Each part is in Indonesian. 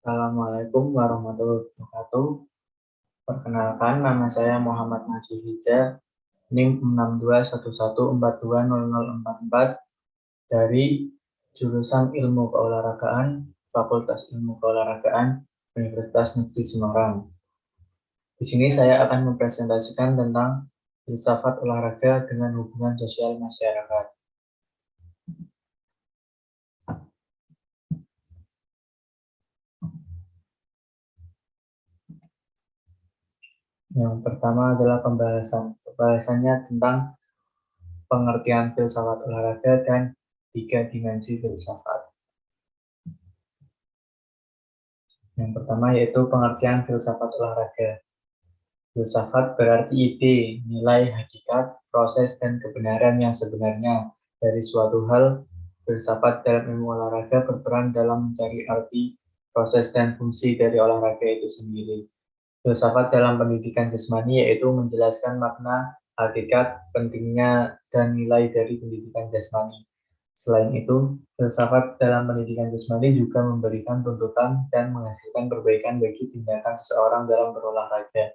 Assalamualaikum warahmatullahi wabarakatuh. Perkenalkan, nama saya Muhammad Najib Hija, NIM 6211420044 dari jurusan Ilmu Keolahragaan, Fakultas Ilmu Keolahragaan, Universitas Negeri Semarang. Di sini saya akan mempresentasikan tentang filsafat olahraga dengan hubungan sosial masyarakat. Yang pertama adalah pembahasannya tentang pengertian filsafat olahraga dan 3 dimensi filsafat. Yang pertama yaitu pengertian filsafat olahraga. Filsafat berarti ide, nilai, hakikat, proses, dan kebenaran yang sebenarnya dari suatu hal. Filsafat dalam ilmu olahraga berperan dalam mencari arti, proses, dan fungsi dari olahraga itu sendiri. Filsafat dalam pendidikan jasmani yaitu menjelaskan makna, hakikat, pentingnya, dan nilai dari pendidikan jasmani. Selain itu, filsafat dalam pendidikan jasmani juga memberikan tuntutan dan menghasilkan perbaikan bagi tindakan seseorang dalam berolahraga.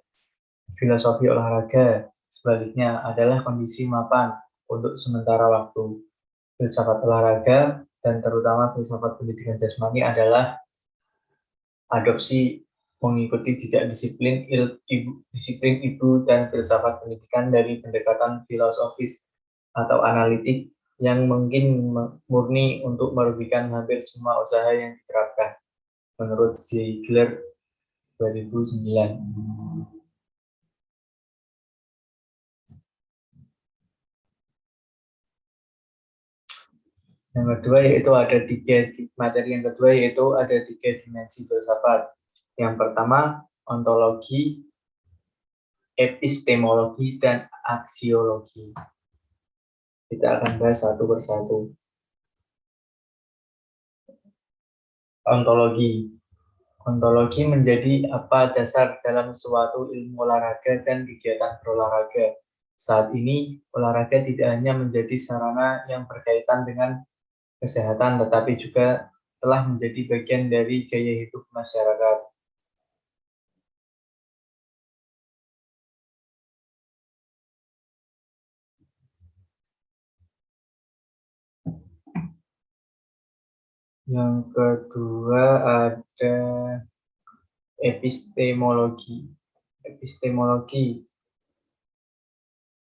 Filosofi olahraga, sebaliknya, adalah kondisi mapan untuk sementara waktu. Filsafat olahraga, dan terutama filsafat pendidikan jasmani adalah adopsi mengikuti jejak disiplin ibu dan filsafat pendidikan dari pendekatan filosofis atau analitik yang mungkin murni untuk merugikan hampir semua usaha yang diterapkan, menurut Ziegler 2009. Yang kedua yaitu ada tiga dimensi filsafat. Yang pertama, ontologi, epistemologi, dan aksiologi. Kita akan bahas satu persatu. Ontologi. Ontologi menjadi apa dasar dalam suatu ilmu olahraga dan kegiatan berolahraga. Saat ini, olahraga tidak hanya menjadi sarana yang berkaitan dengan kesehatan, tetapi juga telah menjadi bagian dari gaya hidup masyarakat. Yang kedua ada epistemologi. Epistemologi.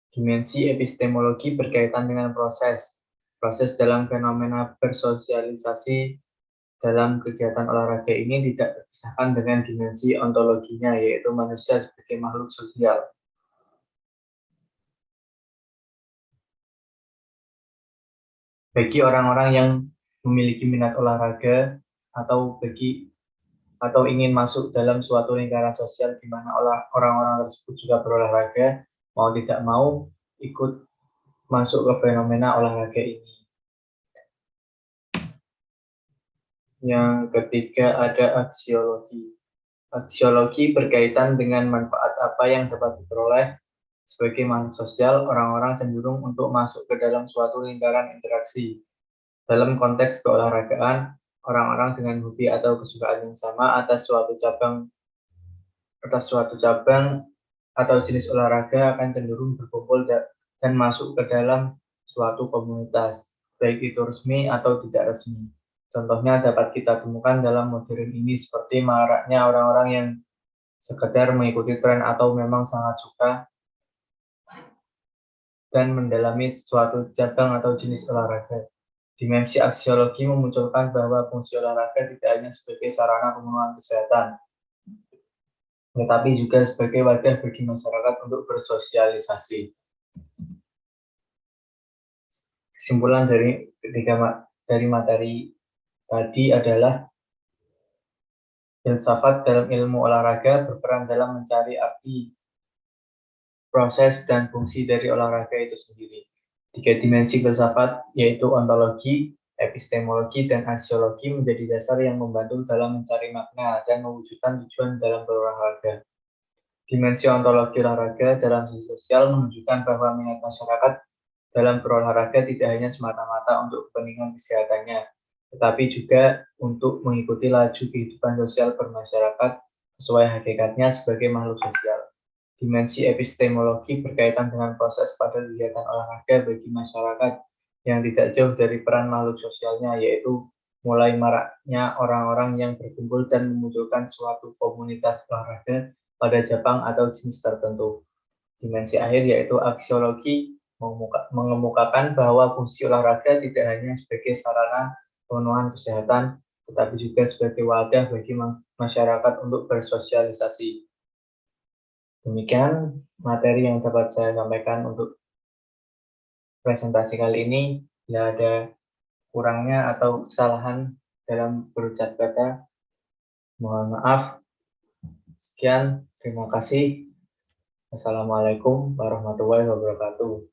Dimensi epistemologi berkaitan dengan proses. Proses dalam fenomena bersosialisasi dalam kegiatan olahraga ini tidak terpisahkan dengan dimensi ontologinya, yaitu manusia sebagai makhluk sosial. Bagi orang-orang yang memiliki minat olahraga atau ingin masuk dalam suatu lingkaran sosial di mana orang-orang tersebut juga berolahraga, mau tidak mau ikut masuk ke fenomena olahraga ini. Yang ketiga ada aksiologi. Aksiologi berkaitan dengan manfaat apa yang dapat diperoleh. Sebagai makhluk sosial, orang-orang cenderung untuk masuk ke dalam suatu lingkaran interaksi. Dalam konteks keolahragaan, orang-orang dengan hobi atau kesukaan yang sama atas suatu cabang atau jenis olahraga akan cenderung berkumpul dan masuk ke dalam suatu komunitas, baik itu resmi atau tidak resmi. Contohnya dapat kita temukan dalam modern ini seperti maraknya orang-orang yang sekedar mengikuti tren atau memang sangat suka dan mendalami suatu cabang atau jenis olahraga. Dimensi aksiologi memunculkan bahwa fungsi olahraga tidak hanya sebagai sarana pemenuhan kesehatan, tetapi juga sebagai wadah bagi masyarakat untuk bersosialisasi. Kesimpulan dari materi tadi adalah filsafat dalam ilmu olahraga berperan dalam mencari arti, proses, dan fungsi dari olahraga itu sendiri. 3 dimensi filsafat yaitu ontologi, epistemologi, dan aksiologi menjadi dasar yang membantu dalam mencari makna dan mewujudkan tujuan dalam berolahraga. Dimensi ontologi olahraga dalam sisi sosial menunjukkan bahwa minat masyarakat dalam berolahraga tidak hanya semata-mata untuk kepentingan kesehatannya, tetapi juga untuk mengikuti laju kehidupan sosial bermasyarakat sesuai hakikatnya sebagai makhluk sosial. Dimensi epistemologi berkaitan dengan proses pada kegiatan olahraga bagi masyarakat yang tidak jauh dari peran makhluk sosialnya, yaitu mulai maraknya orang-orang yang berkumpul dan memunculkan suatu komunitas olahraga pada cabang atau jenis tertentu. Dimensi akhir yaitu aksiologi mengemukakan bahwa fungsi olahraga tidak hanya sebagai sarana pemenuhan kesehatan, tetapi juga sebagai wadah bagi masyarakat untuk bersosialisasi. Demikian materi yang dapat saya sampaikan untuk presentasi kali ini. Bila ada kurangnya atau kesalahan dalam berucap kata, mohon maaf. Sekian, terima kasih. Wassalamualaikum warahmatullahi wabarakatuh.